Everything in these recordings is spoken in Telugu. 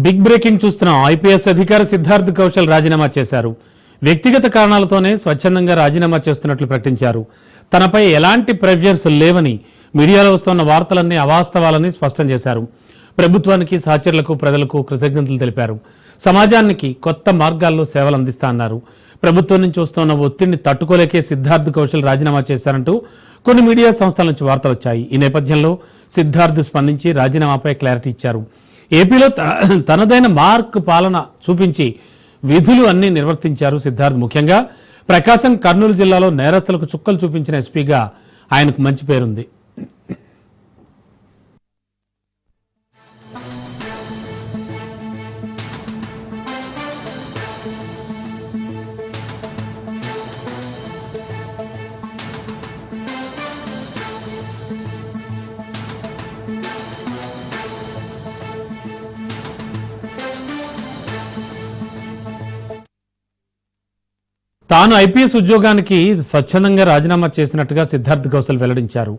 బిగ్ బ్రేకింగ్ చూస్తున్నాం. ఐపీఎస్ అధికారి సిద్ధార్థ్ కౌశల్ రాజీనామా చేశారు. వ్యక్తిగత కారణాలతోనే స్వచ్ఛందంగా రాజీనామా చేస్తున్నట్లు ప్రకటించారు. తనపై ఎలాంటి ప్రెషర్స్ లేవని, మీడియాలో వస్తున్న వార్తలన్నీ అవాస్తవాలని స్పష్టం చేశారు. ప్రభుత్వానికి, సహచరులకు, ప్రజలకు కృతజ్ఞతలు తెలిపారు. సమాజానికి కొత్త మార్గాల్లో సేవలు అందిస్తా అన్నారు. ప్రభుత్వం నుంచి వస్తున్న ఒత్తిడిని తట్టుకోలేకే సిద్ధార్థ్ కౌశల్ రాజీనామా చేశారంటూ కొన్ని మీడియా సంస్థల నుంచి వార్తలు వచ్చాయి. ఈ నేపథ్యంలో సిద్ధార్థ్ స్పందించి రాజీనామాపై క్లారిటీ ఇచ్చారు. ఏపీలో తనదైన మార్క్ పాలన చూపించి విధులు అన్ని నిర్వర్తించారు సిద్ధార్థ్. ముఖ్యంగా ప్రకాశం, కర్నూలు జిల్లాలో నేరస్తులకు చుక్కలు చూపించిన ఎస్పీగా ఆయనకు మంచి పేరుంది. తాను ఐపీఎస్ ఉద్యోగానికి స్వచ్ఛందంగా రాజీనామా చేసినట్టుగా సిద్ధార్థ్ కౌశల్ వెల్లడించారు.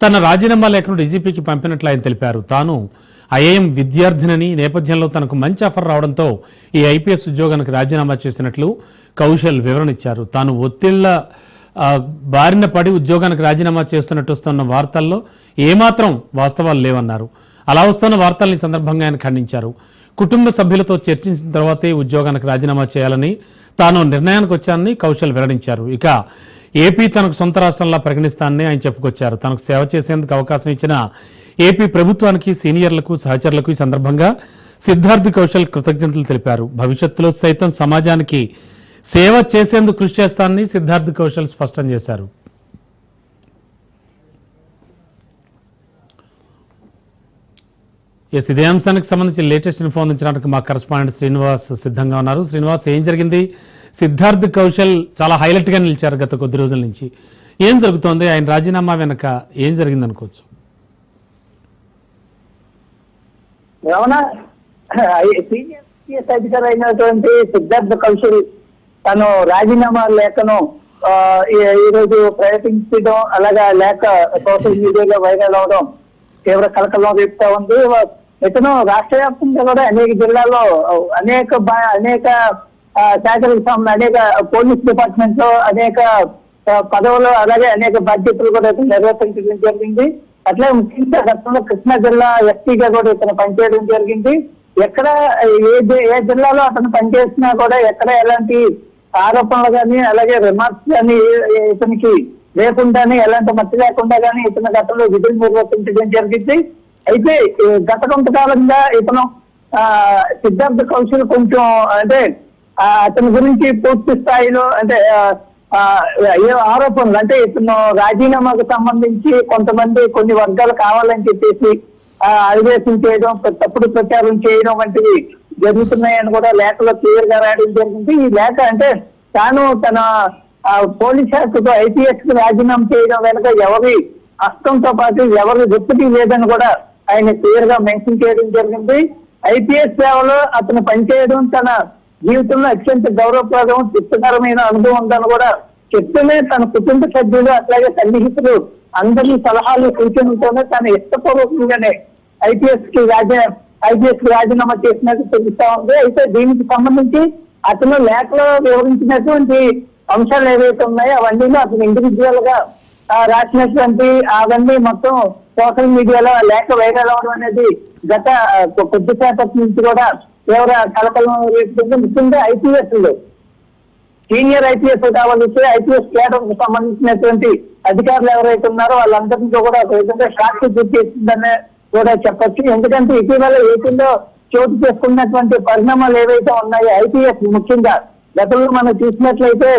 తన రాజీనామా లేఖను డీజీపీకి పంపినట్లు ఆయన తెలిపారు. తాను ఐఐఎం విద్యార్థినని, నేపథ్యంలో తనకు మంచి ఆఫర్ రావడంతో ఈ ఐపీఎస్ ఉద్యోగానికి రాజీనామా చేసినట్లు కౌశల్ వివరణ ఇచ్చారు. తాను ఒత్తిళ్ల బారిన పడి ఉద్యోగానికి రాజీనామా చేస్తున్నట్టు వస్తున్న వార్తల్లో ఏమాత్రం వాస్తవాలు లేవన్నారు. అలా వస్తున్న వార్తల్ని సందర్భంగా ఆయన ఖండించారు. కుటుంబ సభ్యులతో చర్చించిన తర్వాతే ఉద్యోగానికి రాజీనామా చేయాలని తాను నిర్ణయానికి వచ్చానని కౌశల్ వెల్లడించారు. ఇక ఏపీ తనకు సొంత రాష్ట్రంలా పరిగణిస్తానని ఆయన చెప్పుకొచ్చారు. తనకు సేవ చేసేందుకు అవకాశం ఇచ్చిన ఏపీ ప్రభుత్వానికి, సీనియర్లకు, సహచరులకు ఈ సందర్భంగా సిద్ధార్థ్ కౌశల్ కృతజ్ఞతలు తెలిపారు. భవిష్యత్తులో సైతం సమాజానికి సేవ చేసేందుకు కృషి చేస్తానని సిద్ధార్థ్ కౌశల్ స్పష్టం చేశారు. ఇదే అంశానికి సంబంధించి లేటెస్ట్ ఇన్ఫో అందించడానికి మా కరెస్పాండెంట్ శ్రీనివాస్ సిద్ధంగా ఉన్నారు. శ్రీనివాస్, ఏం జరిగింది? సిద్ధార్థ్ కౌశల్ చాలా హైలైట్ గా నిలిచారు గత కొద్ది రోజుల నుంచి. ఏం జరుగుతోంది? ఆయన రాజీనామా వెనక ఏం జరిగింది అనుకోవచ్చు? అధికారి అయినటువంటి సిద్ధార్థ్ కౌశల్ తను రాజీనామా లేఖను ఈ రోజు ప్రకటించడం, అలాగా లేఖ సోషల్ మీడియాలో వైరల్ అవడం తీవ్ర కలకలం రేపుతా ఉంది. ఇతను రాష్ట్ర వ్యాప్తంగా కూడా అనేక జిల్లాల్లో అనేక శాఖలకు సంబంధించి అనేక పోలీస్ డిపార్ట్మెంట్ లో అనేక పదవులు, అలాగే అనేక బాధ్యతలు కూడా ఇతను నిర్వర్తించడం జరిగింది. అట్లే ముఖ్యంగా గతంలో కృష్ణా జిల్లా ఎస్పీగా కూడా ఇతను పనిచేయడం జరిగింది. ఎక్కడ ఏ జిల్లాలో అతను పనిచేసినా కూడా ఎక్కడ ఎలాంటి ఆరోపణలు కానీ, అలాగే రిమార్క్స్ కానీ ఇతనికి లేకుండానే, ఎలాంటి మట్టి లేకుండా కానీ ఇతను గతంలో విధులు నిర్వర్తించడం జరిగింది. అయితే గత కొంతకాలంగా ఇతను సిద్ధార్థ్ కౌశల్ కొంచెం అంటే అతని గురించి పూర్తి స్థాయిలో అంటే ఆరోపణలు, అంటే ఇతను రాజీనామాకు సంబంధించి కొంతమంది కొన్ని వర్గాలు కావాలని చెప్పేసి అధివేశం చేయడం, తప్పుడు ప్రచారం చేయడం వంటివి జరుగుతున్నాయని కూడా లేఖలో క్లియర్ గా రాయడం జరిగింది. ఈ లేఖ అంటే తాను తన పోలీస్ శాఖతో ఐపీఎస్ కు రాజీనామా చేయడం వెనుక ఎవరి హస్తంతో పాటు ఎవరి ఒత్తిడి లేదని కూడా ఆయన క్లియర్ గా మెన్షన్ చేయడం జరిగింది. ఐపీఎస్ సేవలో అతను పనిచేయడం తన జీవితంలో అత్యంత గౌరవప్రదం, తృప్తికరమైన అనుభవం ఉందని కూడా చెప్తూనే తన కుటుంబ సభ్యులు అట్లాగే సన్నిహితులు అందరి సలహాలు, సూచనలతోనే తన ఇష్టపూర్వకంగానే ఐపీఎస్ కి రాజీనామా చేసినట్టు తెలుస్తా ఉంది. అయితే దీనికి సంబంధించి అతను లేఖలో వివరించినటువంటి అంశాలు ఏవైతే ఉన్నాయో అవన్నీ అతను ఇండివిజువల్ గా రాసినటువంటి అవన్నీ మొత్తం సోషల్ మీడియాలో లేఖ వైరల్ అవడం అనేది గత కొద్దిసేపటి నుంచి కూడా తీవ్ర కలకలం రేపుతుంది. ముఖ్యంగా ఐపీఎస్ లో సీనియర్ ఐపీఎస్ కావాల్సి ఐపీఎస్ కేడర్ కు సంబంధించినటువంటి అధికారులు ఎవరైతే ఉన్నారో వాళ్ళందరినీ కూడా ఒక విధంగా షాక్ గురి చేసిందని కూడా చెప్పొచ్చు. ఎందుకంటే ఇటీవల ఏపీలో చోటు చేసుకున్నటువంటి పరిణామాలు ఏవైతే ఉన్నాయో ఐపీఎస్ ముఖ్యంగా గతంలో మనం చూసినట్లయితే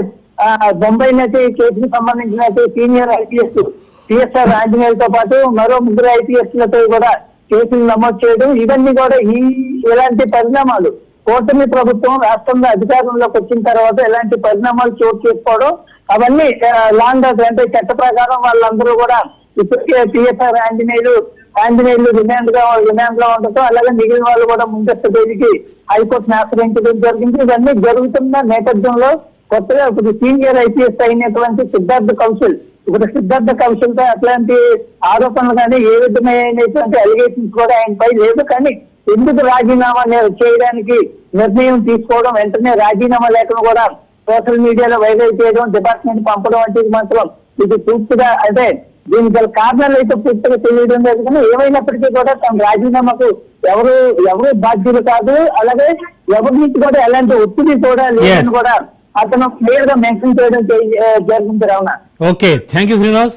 బొంబాయి నటి కేసుకు సంబంధించిన సీనియర్ ఐపీఎస్ సిఎస్ఆర్ ఆంజనేయులతో పాటు మరో 3 ఐపీఎస్ లతో కూడా కేసులు నమోదు చేయడం, ఇవన్నీ కూడా ఇలాంటి పరిణామాలు కూటమి ప్రభుత్వం రాష్ట్రంలో అధికారంలోకి వచ్చిన తర్వాత ఇలాంటి పరిణామాలు చోటు చేసుకోవడం, అవన్నీ లాంగ్ అంటే చట్ట ప్రకారం వాళ్ళందరూ కూడా ఇప్పటికే సిఎస్ఆర్ ఆంజనేయులు రిమాండ్ లో ఉండటం, అలాగే మిగిలిన వాళ్ళు కూడా ముందస్తు బెయిల్కి హైకోర్టును ఆశ్రయించడం జరిగింది. ఇవన్నీ జరుగుతున్న నేపథ్యంలో కొత్తగా ఇప్పుడు సీనియర్ ఐపీఎస్ అయినటువంటి సిద్ధార్థ కౌశల్ తో అట్లాంటి ఆరోపణలు కానీ ఏ విధమైనటువంటి అలిగేషన్స్ కూడా ఆయనపై లేదు. కానీ ఎందుకు రాజీనామా చేయడానికి నిర్ణయం తీసుకోవడం, వెంటనే రాజీనామా లేఖను కూడా సోషల్ మీడియాలో వైరల్ చేయడం, డిపార్ట్మెంట్ పంపడం వంటిది మాత్రం ఇది పూర్తిగా అంటే దీనికి గల కారణాలు అయితే పూర్తిగా తెలియడం లేదు. కానీ ఏమైనప్పటికీ కూడా తమ రాజీనామాకు ఎవరు బాధ్యులు కాదు, అలాగే ఎవరి నుంచి కూడా ఎలాంటి ఒత్తిడి కూడా లేదని కూడా అతను క్లియర్ గా మెన్షన్ చేయడం జరిగింది. రావునా ఓకే, థ్యాంక్ యూ శ్రీనివాస్.